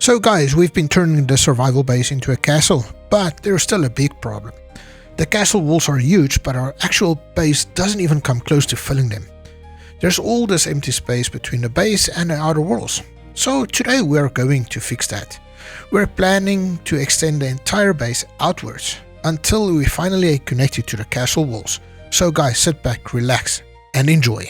So guys, we've been turning the survival base into a castle, but there's still a big problem. The castle walls are huge, but our actual base doesn't even come close to filling them. There's all this empty space between the base and the outer walls. So today we're going to fix that. We're planning to extend the entire base outwards until we finally connect it to the castle walls. So guys, sit back, relax and enjoy.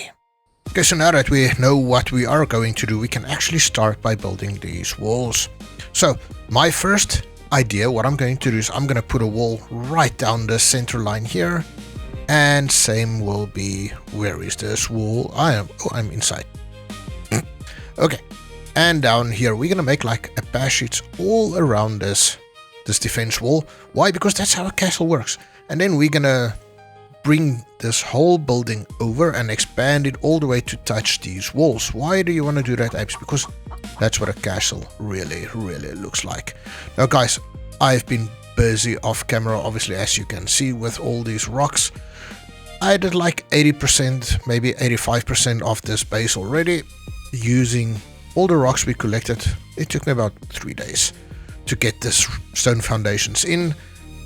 Okay, so now that we know what we are going to do, we can actually start by building these walls. So my first idea, what I'm going to do is I'm going to put a wall right down the center line here. And same will be, where is this wall? I'm inside. Okay, and down here we're going to make like a passage all around this defense wall. Why? Because that's how a castle works. And then we're going to bring this whole building over and expand it all the way to touch these walls. Why do you want to do that, Apes? Because that's what a castle really looks like. Now guys, I've been busy off camera, obviously, as you can see, with all these rocks. I did like 80%, maybe 85% of this base already, using all the rocks we collected. It took me about 3 days to get this stone foundations in.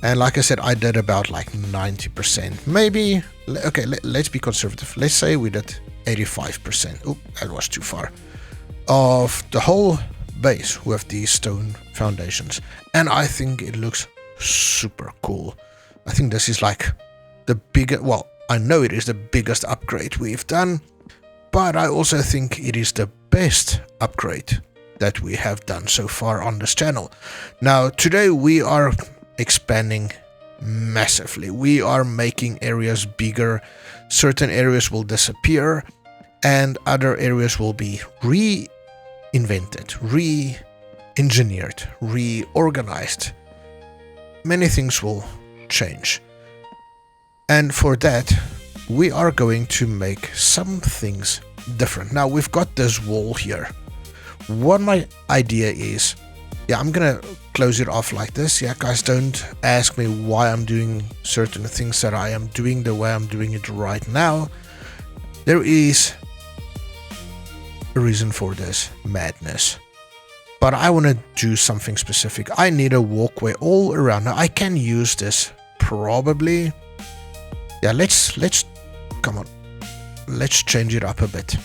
And like I said, I did about like 90%, maybe. Okay, let's be conservative. Let's say we did 85%. Oh, that was too far. Of the whole base with these stone foundations. And I think it looks super cool. I think this is like the biggest, well, I know it is the biggest upgrade we've done. But I also think it is the best upgrade that we have done so far on this channel. Now, today we are expanding massively. We are making areas bigger. Certain areas will disappear and other areas will be reinvented, re-engineered, reorganized. Many things will change. And for that, we are going to make some things different. Now we've got this wall here. What my idea is, yeah, I'm gonna close it off like this. Yeah, guys, don't ask me why I'm doing certain things that I am doing the way I'm doing it right now. There is a reason for this madness. But I want to do something specific. I need a walkway all around. Now I can use this probably. Yeah, let's come on. Let's change it up a bit.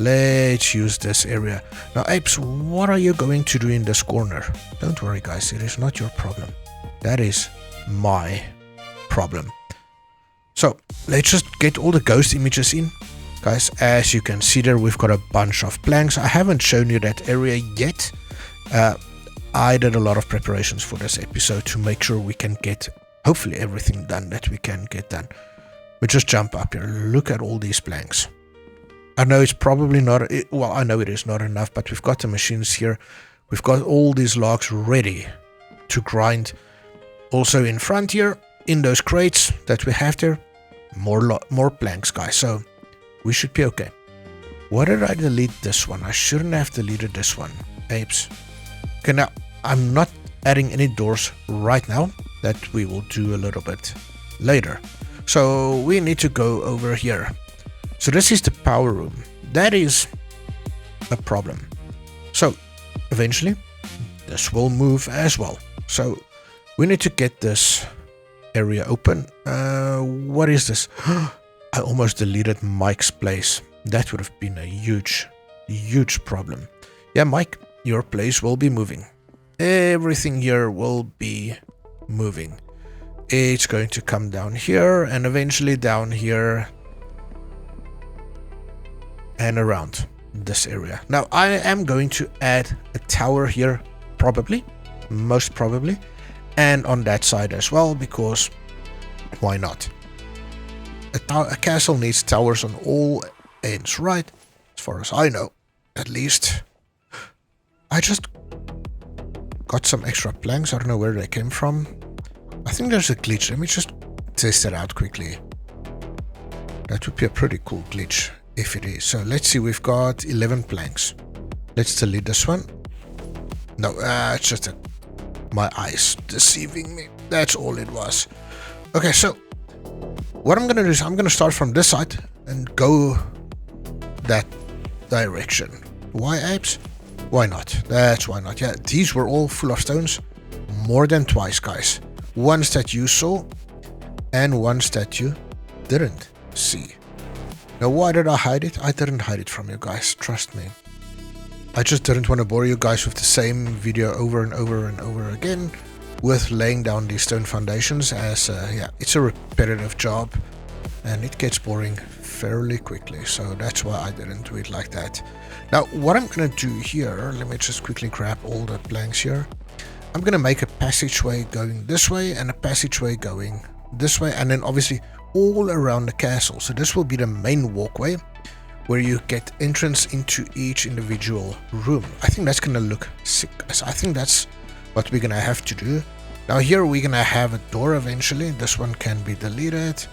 Let's use this area. Now, Apes, what are you going to do in this corner? Don't worry, guys. It is not your problem. That is my problem. So, let's just get all the ghost images in. Guys, as you can see there, we've got a bunch of planks. I haven't shown you that area yet. I did a lot of preparations for this episode to make sure we can get, hopefully, everything done that we can get done. We just jump up here. Look at all these planks. I know it's probably not, well, I know it is not enough, but we've got the machines here. We've got all these logs ready to grind. Also in front here, in those crates that we have there, more planks, guys. So we should be okay. Why did I delete this one? I shouldn't have deleted this one. Apes. Okay, now I'm not adding any doors right now. That we will do a little bit later. So we need to go over here. So this is the power room. That is a problem. So eventually this will move as well. So we need to get this area open. What is this? I almost deleted Mike's place. That would have been a huge problem. Yeah, Mike, your place will be moving. Everything here will be moving. It's going to come down here and eventually down here. And around this area. Now I am going to add a tower here, probably, most probably, and on that side as well, because why not? A castle needs towers on all ends, right? As far as I know, at least. I just got some extra planks. I don't know where they came from. I think there's a glitch. Let me just test it out quickly. That would be a pretty cool glitch. If it is. So let's see, we've got 11 planks. Let's delete this one. No, it's just my eyes deceiving me. That's all it was. Okay, so what I'm going to do is I'm going to start from this side and go that direction. Why, Apes? Why not? That's why not. Yeah, these were all full of stones. More than twice, guys. Ones that you saw and ones that you didn't see. Now, why did I hide it? I didn't hide it from you guys. Trust me. I just didn't want to bore you guys with the same video over and over and over again with laying down these stone foundations, as yeah, it's a repetitive job and it gets boring fairly quickly. So that's why I didn't do it like that. Now, what I'm going to do here, let me just quickly grab all the planks here. I'm going to make a passageway going this way and a passageway going this way, and then obviously all around the castle. So this will be the main walkway where you get entrance into each individual room. I think that's going to look sick. I think that's what we're going to have to do. Now here we're going to have a door eventually. This one can be deleted.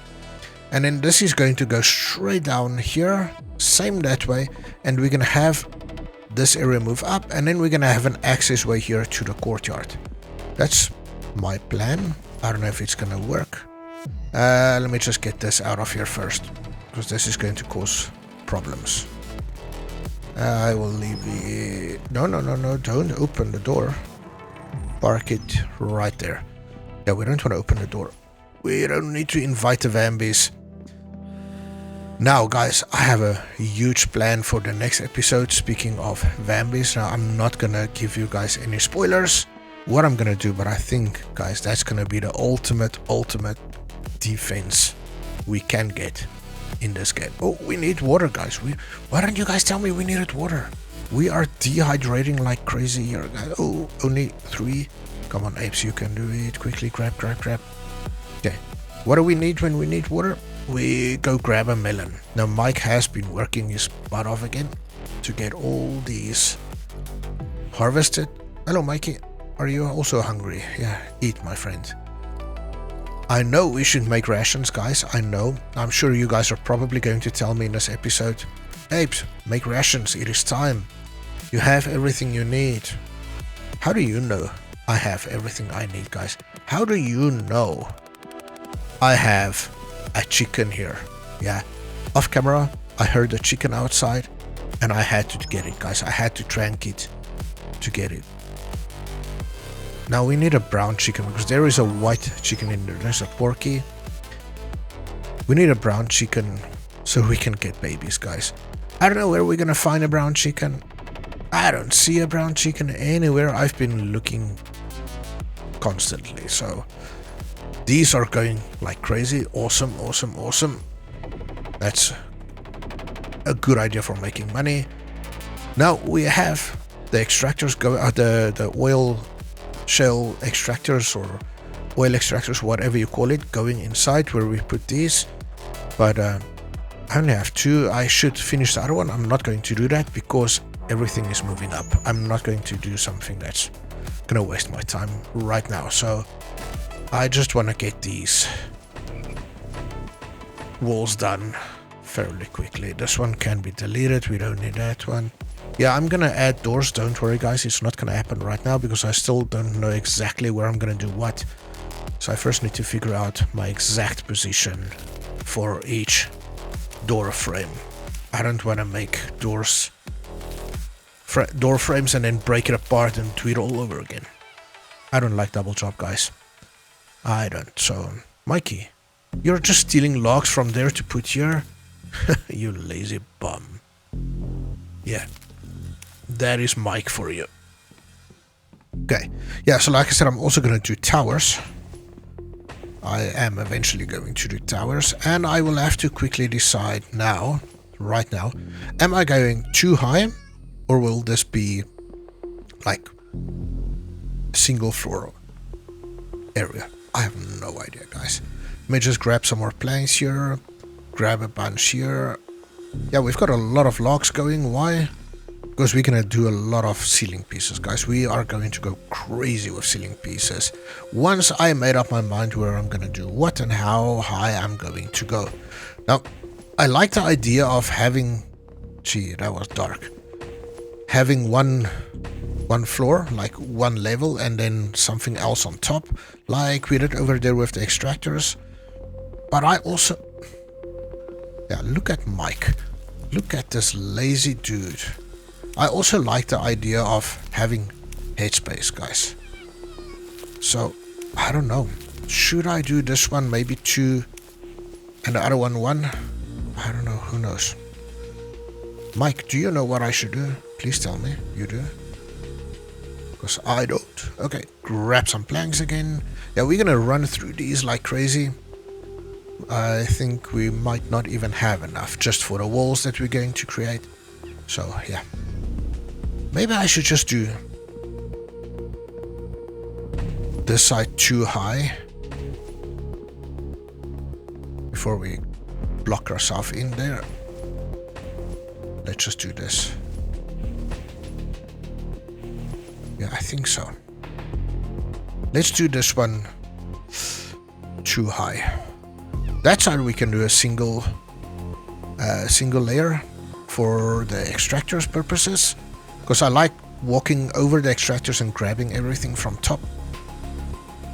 And then this is going to go straight down here, same that way, and we're going to have this area move up, and then we're going to have an access way here to the courtyard. That's my plan. I don't know if it's going to work. Let me just get this out of here first, because this is going to cause problems. I will leave the... No, don't open the door. Park it right there. Yeah, we don't want to open the door. We don't need to invite the Vambies. Now, guys, I have a huge plan for the next episode. Speaking of Vambies, now I'm not gonna give you guys any spoilers what I'm gonna do, but I think, guys, that's gonna be the ultimate defense we can get in this game. Oh, we need water, guys. Why don't you guys tell me we needed water? We are dehydrating like crazy here, guys. Oh, only 3. Come on, apes, you can do it. Quickly, grab. Okay, what do we need when we need water? We go grab a melon. Now Mike has been working his butt off again to get all these harvested. Hello Mikey, are you also hungry? Yeah, eat my friend. I know we should make rations, guys. I know. I'm sure you guys are probably going to tell me in this episode, apes, make rations, it is time. You have everything you need. How do you know I have everything I need, guys? How do you know I have a chicken here? Yeah, off camera I heard a chicken outside and I had to get it, guys. I had to trank it to get it. Now we need a brown chicken because there is a white chicken in there. There's a porky. We need a brown chicken so we can get babies, guys. I don't know where we're gonna find a brown chicken. I don't see a brown chicken anywhere. I've been looking constantly, so these are going like crazy. Awesome. That's a good idea for making money. Now we have the extractors go the oil shell extractors or oil extractors, whatever you call it, going inside where we put these. But I only have 2. I should finish the other one. I'm not going to do that because everything is moving up. I'm not going to do something that's gonna waste my time right now. So I just want to get these walls done fairly quickly. This one can be deleted. We don't need that one. Yeah, I'm gonna add doors. Don't worry, guys. It's not gonna happen right now because I still don't know exactly where I'm gonna do what. So I first need to figure out my exact position for each door frame. I don't want to make door frames and then break it apart and do it all over again. I don't like double job, guys. I don't. So, Mikey, you're just stealing logs from there to put here? You lazy bum. Yeah, that is Mike for you. Okay, yeah, so like I said, I'm also going to do towers. I am eventually going to do towers, and I will have to quickly decide now, right now, am I going too high, or will this be like a single floor area? I have no idea, guys. Let me just grab some more planks here, grab a bunch here. Yeah, we've got a lot of logs going. Why? Because we're gonna do a lot of ceiling pieces, guys. We are going to go crazy with ceiling pieces once I made up my mind where I'm gonna do what and how high I'm going to go. Now, I like the idea of having... Gee, that was dark. Having one floor, like one level, and then something else on top, like we did over there with the extractors. But I also... Yeah, look at Mike. Look at this lazy dude. I also like the idea of having headspace, guys. So, I don't know. Should I do this one maybe 2 and the other one 1? I don't know. Who knows? Mike, do you know what I should do? Please tell me. You do? Because I don't. Okay, grab some planks again. Yeah, we're gonna run through these like crazy. I think we might not even have enough just for the walls that we're going to create. So, yeah. Maybe I should just do this side too high before we block ourselves in there. Let's just do this. Yeah, I think so. Let's do this one too high. That side we can do a single layer for the extractors purposes, because I like walking over the extractors and grabbing everything from top,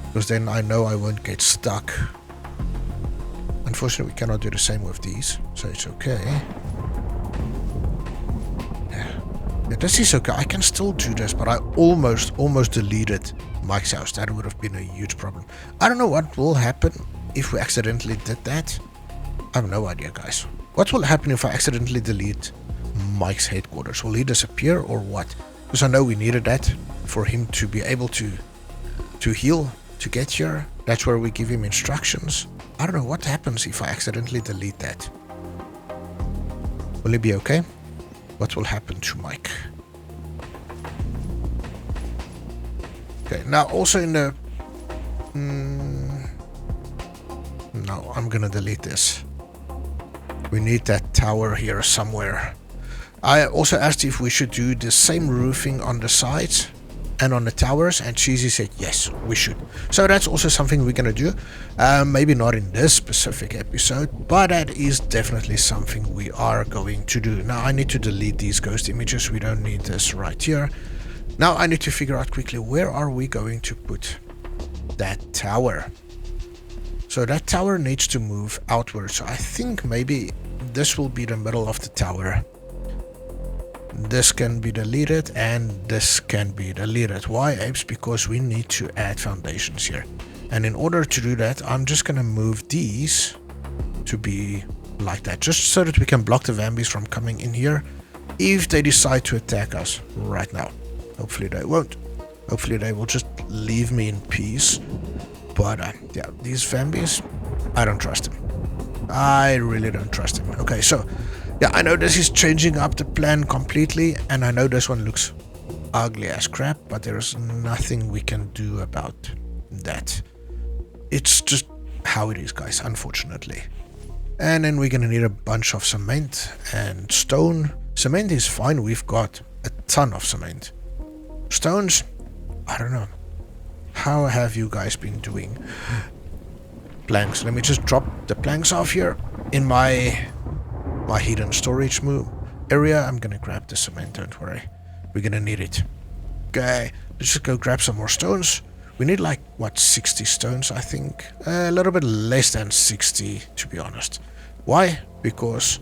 because then I know I won't get stuck. Unfortunately, we cannot do the same with these, so it's okay. Yeah, this is okay. I can still do this, but I almost deleted Mike's house. That would have been a huge problem. I don't know what will happen if we accidentally did that. I have no idea, guys. What will happen if I accidentally delete Mike's headquarters? Will he disappear or what? Because I know we needed that for him to be able to heal, to get here. That's where we give him instructions. I don't know what happens if I accidentally delete that. Will he be okay? What will happen to Mike? Okay, now also in the... no, I'm gonna delete this. We need that tower here somewhere. I also asked if we should do the same roofing on the sides and on the towers, and Cheesy said yes, we should. So that's also something we're gonna do. Maybe not in this specific episode, but that is definitely something we are going to do. Now I need to delete these ghost images. We don't need this right here. Now I need to figure out quickly, where are we going to put that tower? So that tower needs to move outwards. So I think maybe this will be the middle of the tower. This can be deleted and this can be deleted. Why, apes? Because we need to add foundations here. And in order to do that, I'm just going to move these to be like that. Just so that we can block the Vambies from coming in here if they decide to attack us right now. Hopefully they won't. Hopefully they will just leave me in peace. But yeah, these Vambies, I don't trust them. I really don't trust them. Okay, so yeah, I know this is changing up the plan completely, and I know this one looks ugly as crap, but there's nothing we can do about that. It's just how it is, guys, unfortunately. And then we're gonna need a bunch of cement and stone. Cement is fine, we've got a ton of cement. Stones, I don't know. How have you guys been doing? Planks. Let me just drop the planks off here in my hidden storage area. I'm gonna grab the cement, don't worry. We're gonna need it. Okay, let's just go grab some more stones. We need like, what, 60 stones, I think? A little bit less than 60, to be honest. Why? Because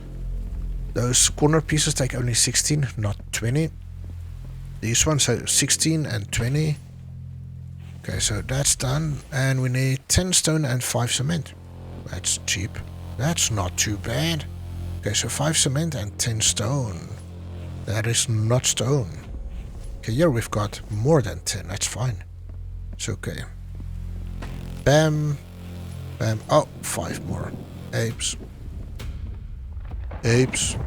those corner pieces take only 16, not 20. These ones are 16 and 20. Okay, so that's done, and we need 10 stone and 5 cement. That's cheap. That's not too bad. Okay, so 5 cement and 10 stone. That is not stone. Okay, here we've got more than 10. That's fine. It's okay. Bam. Bam. Oh, 5 more. Apes. Apes.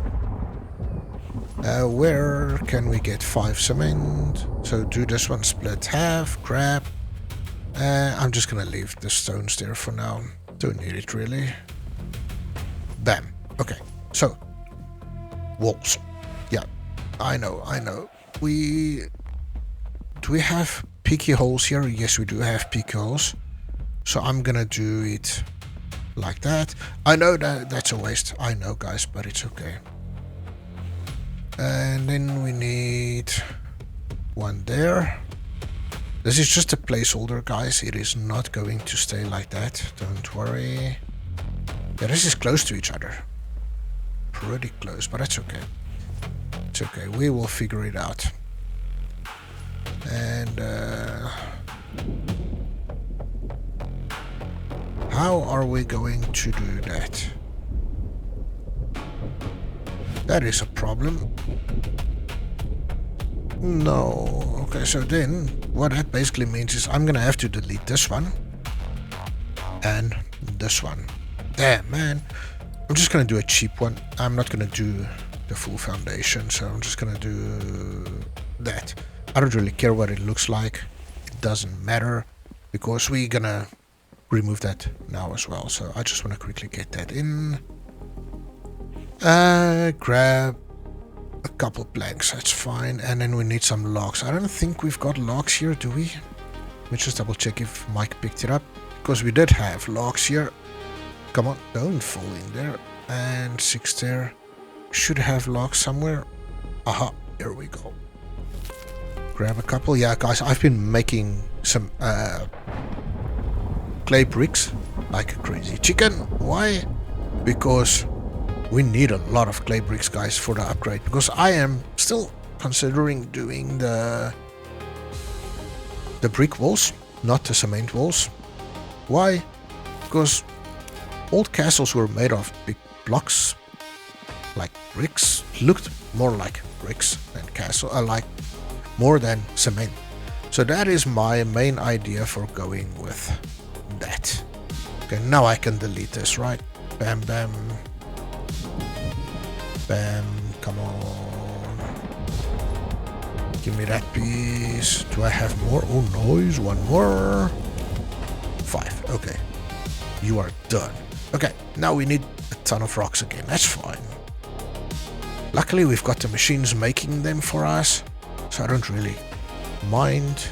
Where can we get 5 cement? So do this one split half. Grab. I'm just gonna leave the stones there for now. Don't need it really. Bam. Okay. So walls. Yeah. I know. Do we have peaky holes here? Yes, we do have peaky holes. So I'm gonna do it like that. I know that's a waste. I know, guys, but it's okay. And then we need one there. This is just a placeholder, guys. It is not going to stay like that. Don't worry. Yeah, this is close to each other. Pretty close, but that's okay. It's It's okay, we will figure it out. And how are we going to do that? That is a problem. No. Okay, so then what that basically means is I'm gonna have to delete this one and this one. Damn, man. I'm just gonna do a cheap one. I'm not gonna do the full foundation, so I'm just gonna do that. I don't really care what it looks like. It doesn't matter because we're gonna remove that now as well. So I just want to quickly get that in. Grab a couple planks, that's fine. And then we need some logs. I don't think we've got logs here, do we? Let me just double check if Mike picked it up. Because we did have logs here. Come on, don't fall in there. And 6 there. Should have logs somewhere. Aha, here we go. Grab a couple. Yeah, guys, I've been making some clay bricks like a crazy chicken. Why? Because we need a lot of clay bricks, guys, for the upgrade. Because I am still considering doing the brick walls, not the cement walls. Why? Because old castles were made of big blocks, like bricks. Looked more like bricks than castle, like more than cement. So that is my main idea for going with that. Okay, now I can delete this, right? Bam, bam. Bam, come on. Give me that piece. Do I have more? Oh, noise. One more. 5. Okay. You are done. Okay, now we need a ton of rocks again. That's fine. Luckily, we've got the machines making them for us, so I don't really mind.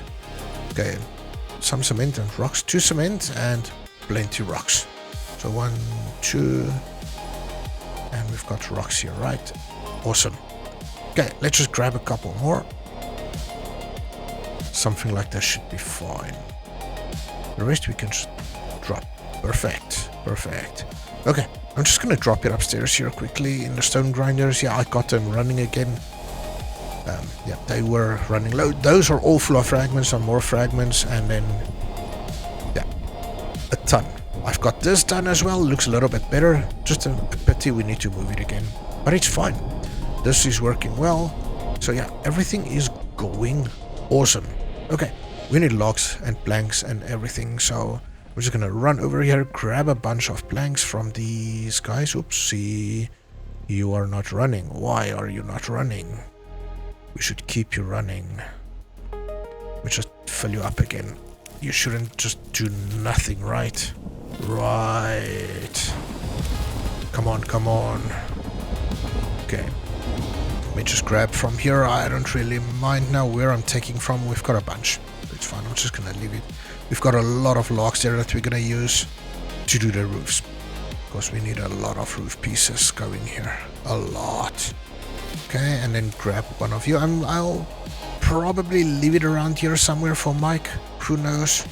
Okay, some cement and rocks. 2 cement and plenty rocks. So 1, 2... And we've got rocks here, right? Awesome. Okay, let's just grab a couple more. Something like that should be fine. The rest we can just drop. Perfect. Perfect. Okay, I'm just gonna drop it upstairs here quickly in the stone grinders. Yeah, I got them running again. Yeah, they were running low. Those are all full of fragments, some more fragments, and then... Yeah, a ton. I've got this done as well, looks a little bit better. Just a pity we need to move it again. But it's fine. This is working well. So yeah, everything is going awesome. Okay, we need logs and planks and everything. So we're just gonna run over here, grab a bunch of planks from these guys. Oopsie. You are not running. Why are you not running? We should keep you running. We just fill you up again. You shouldn't just do nothing, right? Right. Come on, come on. Okay. Let me just grab from here. I don't really mind now where I'm taking from. We've got a bunch. It's fine. I'm just gonna leave it. We've got a lot of logs there that we're gonna use to do the roofs. Because we need a lot of roof pieces going here. A lot. Okay, and then grab one of you. I'll probably leave it around here somewhere for Mike. Who knows?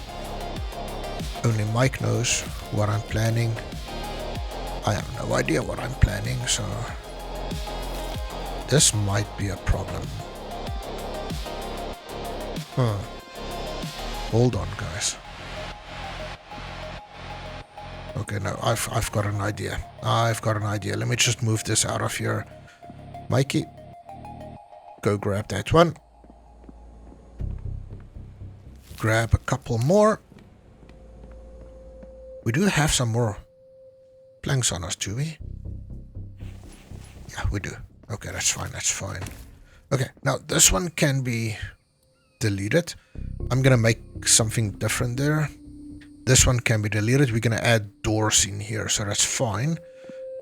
Only Mike knows what I'm planning. I have no idea what I'm planning, so this might be a problem. Hold on, guys. Okay, no, I've got an idea. I've got an idea. Let me just move this out of here. Mikey, go grab that one. Grab a couple more. We do have some more planks on us, do we? Yeah, we do. Okay, that's fine, that's fine. Okay, now this one can be deleted. I'm gonna make something different there. This one can be deleted. We're gonna add doors in here, so that's fine.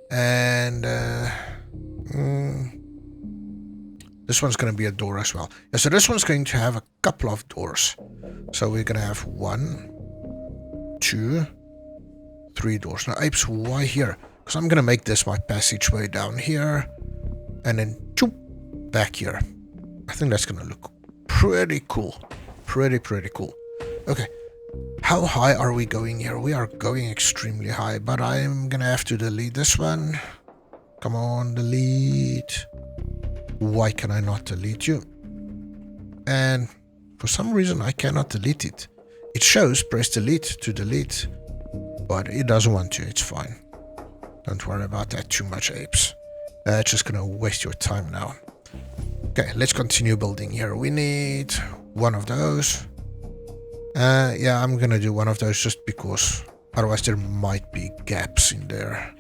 And this one's gonna be a door as well. Yeah, so this one's going to have a couple of doors. So we're gonna have 1, 2, 3 doors. Now, apes, why here? Because I'm gonna make this my passageway down here, and then choop, back here. I think that's gonna look pretty cool. Pretty cool. Okay, how high are we going here? We are going extremely high, but I'm gonna have to delete this one. Come on, delete. Why can I not delete you? And for some reason I cannot delete it. It shows press delete to delete, but it doesn't want to. It's fine. Don't worry about that too much, apes. It's just gonna waste your time now. Okay, let's continue building here. We need one of those. Yeah, I'm gonna do one of those just because otherwise there might be gaps in there.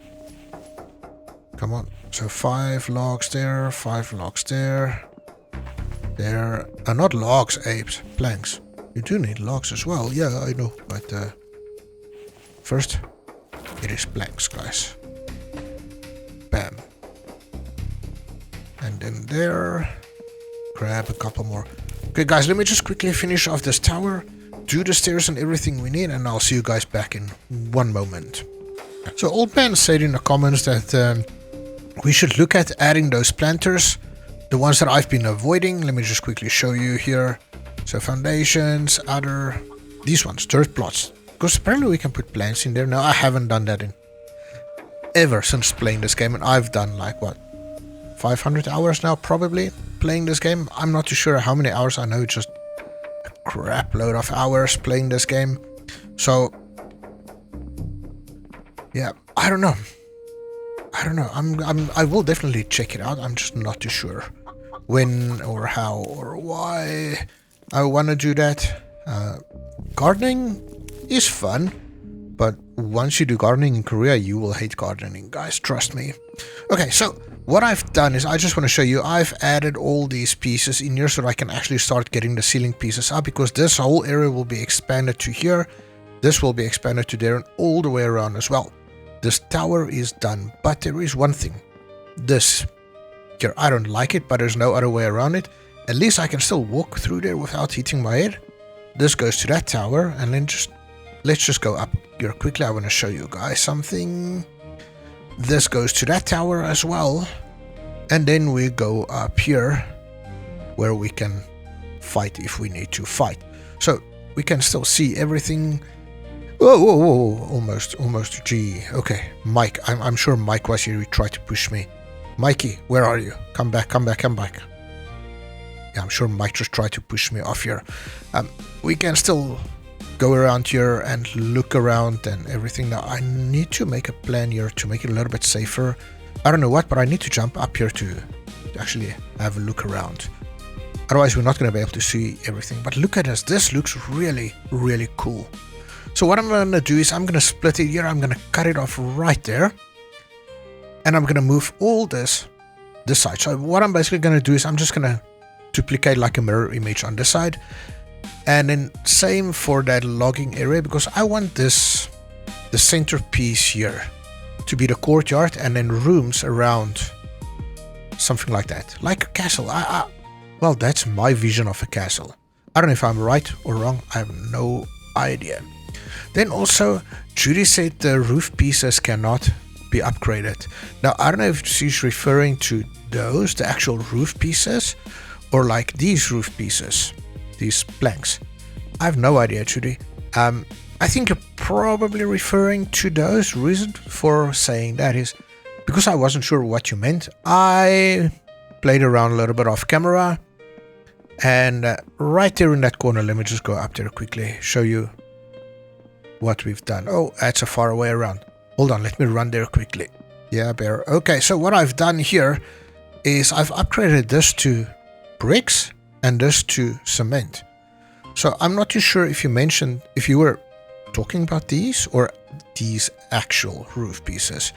Come on. So 5 logs there, 5 logs there. There are not logs, apes, planks. You do need logs as well. Yeah, I know, but first it is planks, guys. Bam. And then there, grab a couple more. Okay, guys, let me just quickly finish off this tower, do the stairs and everything we need, and I'll see you guys back in one moment. So Old Man said in the comments that we should look at adding those planters, the ones that I've been avoiding. Let me just quickly show you here. So foundations, these ones, dirt plots. Because apparently we can put plants in there. Now I haven't done that in ever since playing this game, and I've done like what, 500 hours now probably playing this game. I'm not too sure how many hours. I know it's just a crap load of hours playing this game. So yeah, I don't know. I will definitely check it out. I'm just not too sure when or how or why I want to do that. Gardening is fun, but once you do gardening in Korea, you will hate gardening, guys. Trust me. Okay, so what I've done is I just want to show you, I've added all these pieces in here so that I can actually start getting the ceiling pieces up, because this whole area will be expanded to here. This will be expanded to there and all the way around as well. This tower is done, but there is one thing. This here, I don't like it, but there's no other way around it. At least I can still walk through there without hitting my head. This goes to that tower, and then let's just go up here quickly. I want to show you guys something. This goes to that tower as well, and then we go up here where we can fight if we need to fight. So we can still see everything. Whoa, whoa, whoa, almost, gee. Okay, Mike, I'm sure Mike was here. He tried to push me. Mikey, where are you? Come back. Yeah, I'm sure Mike just tried to push me off here. We can still go around here and look around and everything. Now, I need to make a plan here to make it a little bit safer. I don't know what, but I need to jump up here to actually have a look around. Otherwise, we're not going to be able to see everything. But look at this. This looks really, really cool. So what I'm going to do is I'm going to split it here. I'm going to cut it off right there. And I'm going to move all this side. So what I'm basically going to do is I'm just going to duplicate like a mirror image on this side. And then same for that logging area, because I want the centerpiece here to be the courtyard and then rooms around, something like that. Like a castle. Well, that's my vision of a castle. I don't know if I'm right or wrong. I have no idea. Then also, Judy said the roof pieces cannot be upgraded. Now, I don't know if she's referring to those, the actual roof pieces, or like these roof pieces, these planks. I have no idea, Judy. I think you're probably referring to those. Reason for saying that is because I wasn't sure what you meant. I played around a little bit off camera, and right there in that corner, let me just go up there quickly, show you what we've done. Oh, that's a far way around. Hold on, let me run there quickly. Yeah, bear. Okay, so what I've done here is I've upgraded this to bricks and this to cement. So I'm not too sure if you were talking about these or these actual roof pieces,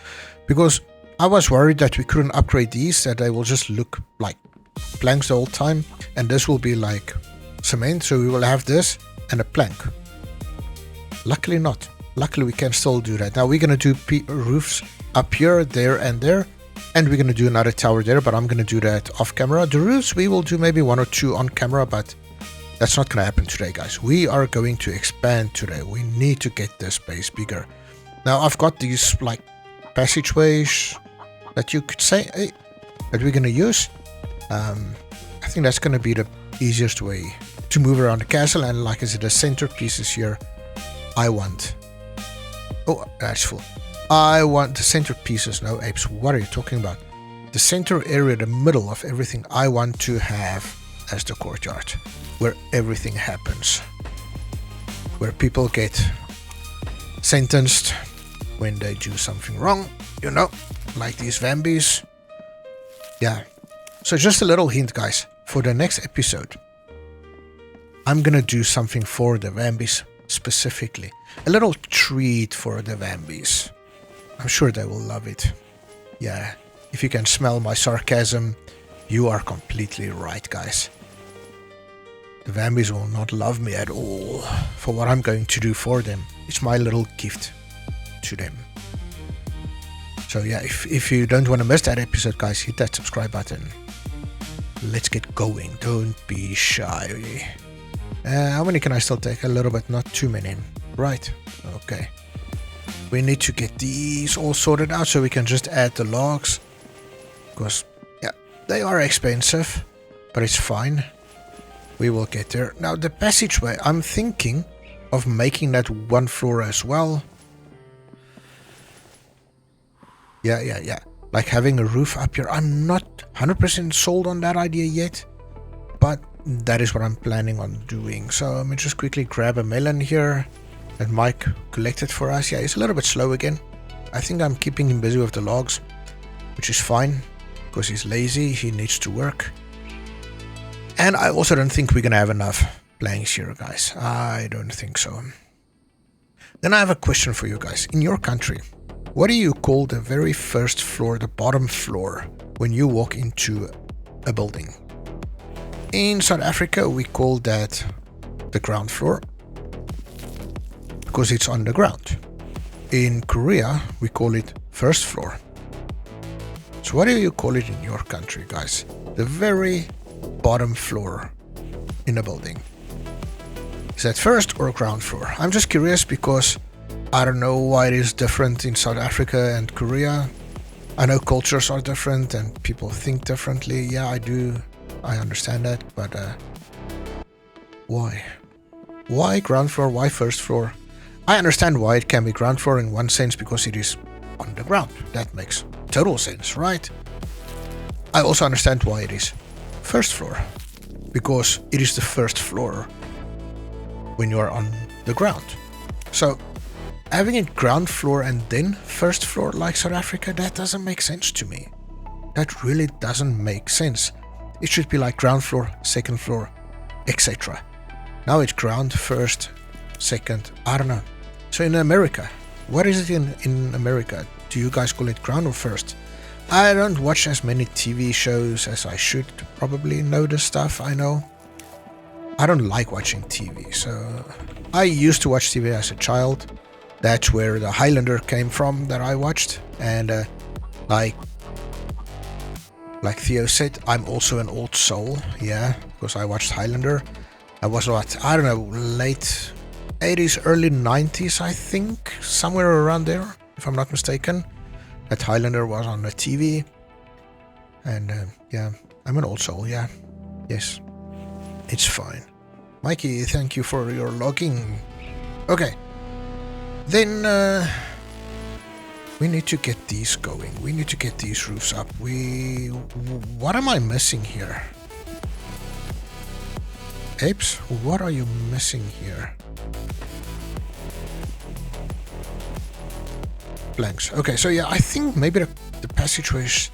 because I was worried that we couldn't upgrade these, that they will just look like planks the whole time, and this will be like cement, so we will have this and a plank. Luckily not. Luckily we can still do that. Now we're going to do roofs up here, there and there, and we're going to do another tower there, but I'm going to do that off camera. The roofs we will do maybe 1 or 2 on camera, but that's not going to happen today, guys. We are going to expand today. We need to get this base bigger. Now I've got these like passageways that you could say that we're going to use. I think that's going to be the easiest way to move around the castle, and like I said, the centerpieces here I want. Oh, that's full. I want the centerpieces. No, apes, what are you talking about? the center area, the middle of everything, I want to have as the courtyard, where everything happens, where people get sentenced when they do something wrong, you know, like these Vambies. Yeah, so just a little hint, guys, for the next episode, I'm gonna do something for the Vambies specifically, a little treat for the Vambies. I'm sure they will love it. Yeah, if you can smell my sarcasm, you are completely right, guys. The Vambies will not love me at all for what I'm going to do for them. It's my little gift to them. So yeah, if you don't want to miss that episode, guys, hit that subscribe button. Let's get going. Don't be shy. How many can I still take? A little bit, not too many. Right, okay. We need to get these all sorted out so we can just add the logs. Because, yeah, they are expensive, but it's fine. We will get there. Now, the passageway, I'm thinking of making that one floor as well. Yeah. Like having a roof up here. I'm not 100% sold on that idea yet, but that is what I'm planning on doing. So let me just quickly grab a melon here that Mike collected for us. Yeah, he's a little bit slow again. I think I'm keeping him busy with the logs, which is fine because he's lazy. He needs to work. And I also don't think we're going to have enough planks here, guys. I don't think so. Then I have a question for you guys. In your country, what do you call the very first floor, the bottom floor, when you walk into a building? In South Africa, we call that the ground floor because it's on the ground. In Korea, we call it first floor. So what do you call it in your country, guys? The very bottom floor in a building. Is that first or ground floor? I'm just curious because I don't know why it is different in South Africa and Korea. I know cultures are different and people think differently. Yeah, I do. I understand that, but why? Why ground floor? Why first floor? I understand why it can be ground floor in one sense because it is on the ground. That makes total sense, right? I also understand why it is first floor because it is the first floor when you are on the ground. So having it ground floor and then first floor like South Africa, that doesn't make sense to me. That really doesn't make sense. It should be like ground floor, second floor, etc. Now it's ground, first, second, I don't know. So in America, what is it in America? Do you guys call it ground or first? I don't watch as many TV shows as I should to probably know the stuff I know. I don't like watching TV, so I used to watch TV as a child. That's where the Highlander came from that I watched. And like Theo said, I'm also an old soul, yeah, because I watched Highlander. I was what, I don't know, late 80s, early 90s, I think, somewhere around there, if I'm not mistaken. That Highlander was on the TV. And yeah, I'm an old soul, yeah. Yes, it's fine. Mikey, thank you for your logging. Okay, then we need to get these going. We need to get these roofs up. What am I missing here? Apes, what are you missing here? Planks. Okay, so yeah, I think maybe the passageways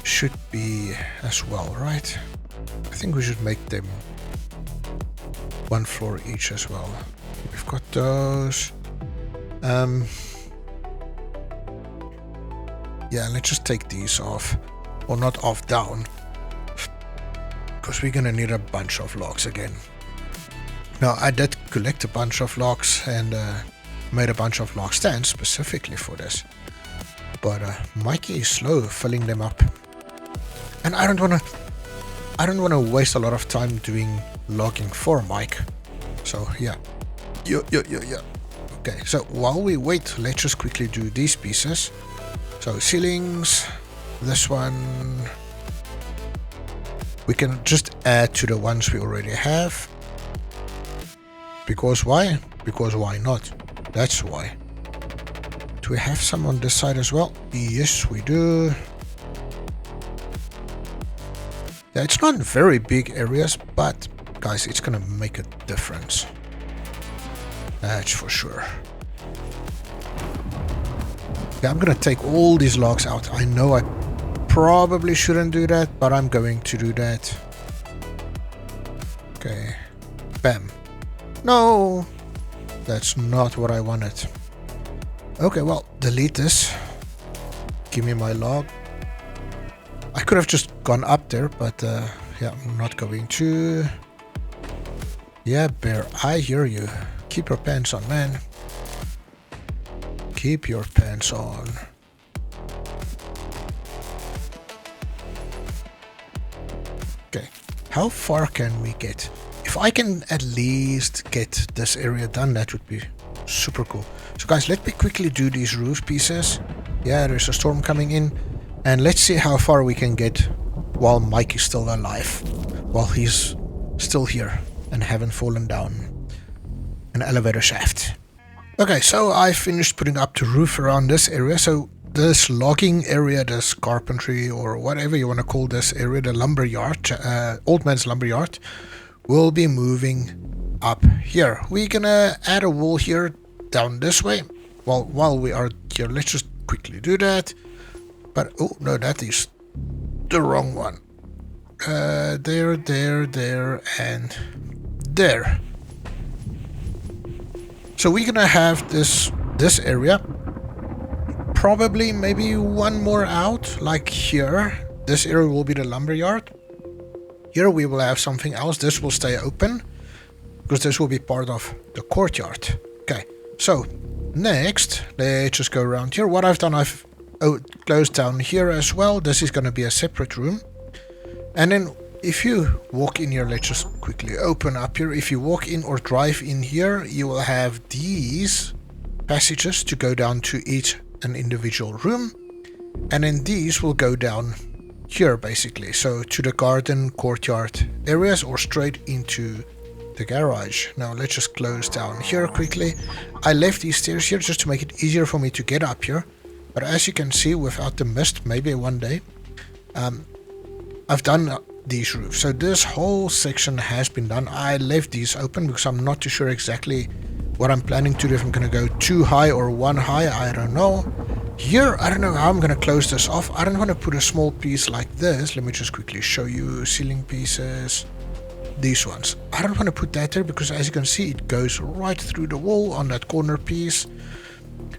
should be as well, right? I think we should make them one floor each as well. We've got those. Yeah, let's just take these off. Or not off, down. Because we're gonna need a bunch of logs again. Now, I did collect a bunch of logs and made a bunch of log stands specifically for this. But Mikey is slow filling them up. And I don't wanna waste a lot of time doing logging for Mike. So yeah. Yeah. Okay, so while we wait, let's just quickly do these pieces. So ceilings, this one, we can just add to the ones we already have. Because why? Because why not? That's why. Do we have some on this side as well? Yes, we do. Yeah, it's not very big areas, but guys, it's gonna make a difference. That's for sure. Yeah, I'm gonna take all these logs out. I know I probably shouldn't do that, but I'm going to do that. Okay. Bam. No! That's not what I wanted. Okay, well, delete this. Give me my log. I could have just gone up there, but yeah, I'm not going to. Yeah, bear, I hear you. Keep your pants on, man. Keep your pants on. Okay, how far can we get? If I can at least get this area done, that would be super cool. So guys, let me quickly do these roof pieces. Yeah, there's a storm coming in. And let's see how far we can get while Mike is still alive. While he's still here and haven't fallen down an elevator shaft. Okay, so I finished putting up the roof around this area. So this logging area, this carpentry or whatever you want to call this area, the lumber yard, old man's lumber yard, will be moving up here. We're gonna add a wall here down this way. Well, while we are here, let's just quickly do that. But, oh, no, that is the wrong one. There, and there. So we're gonna have this area. Probably maybe one more out, like here. This area will be the lumber yard. Here we will have something else. This will stay open, because this will be part of the courtyard. Okay, so next, let's just go around here. What I've done, I've closed down here as well. This is going to be a separate room. And then if you walk in here, let's just quickly open up here. If you walk in or drive in here, you will have these passages to go down to each an individual room. And then these will go down here basically. So to the garden, courtyard areas, or straight into the garage. Now let's just close down here quickly. I left these stairs here just to make it easier for me to get up here. But as you can see, without the mist, maybe one day, I've done these roofs. So this whole section has been done. I left these open because I'm not too sure exactly what I'm planning to do. If I'm going to go too high or one high, I don't know. Here, I don't know how I'm going to close this off. I don't want to put a small piece like this. Let me just quickly show you ceiling pieces. These ones. I don't want to put that there because as you can see, it goes right through the wall on that corner piece.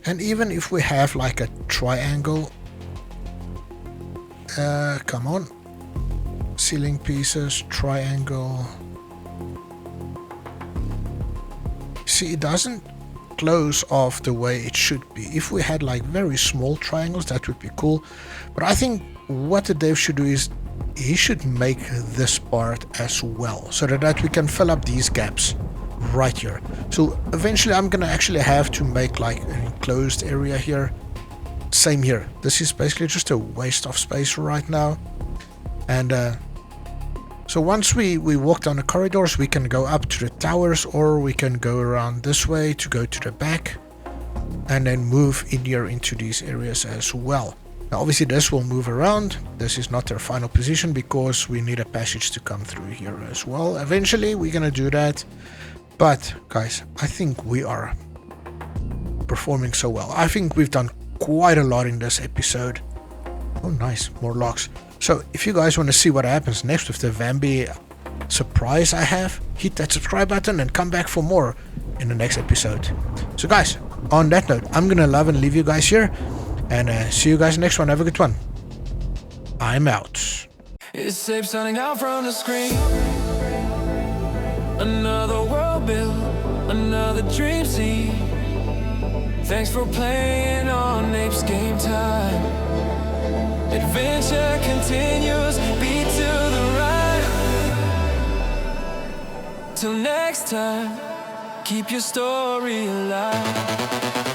And even if we have like a triangle, come on, ceiling pieces, triangle. See, it doesn't close off the way it should be. If we had like very small triangles, that would be cool. But I think what the dev should do is he should make this part as well, so that we can fill up these gaps right here. So eventually I'm gonna actually have to make like an enclosed area here. Same here. This is basically just a waste of space right now. And so once we walk down the corridors, we can go up to the towers, or we can go around this way to go to the back and then move in here into these areas as well. Now obviously this will move around. This is not their final position because we need a passage to come through here as well. Eventually we're gonna do that. But guys, I think we are performing so well. I think we've done quite a lot in this episode. Oh nice, more logs. So if you guys want to see what happens next with the Vambies surprise I have, hit that subscribe button and come back for more in the next episode. So guys, on that note, I'm gonna love and leave you guys here, and see you guys next one. Have a good one. I'm out. It's safe signing out from the screen. Another world built, another dream scene. Thanks for playing on Apes Game Time. Adventure continues, beat to the right. Till next time, keep your story alive.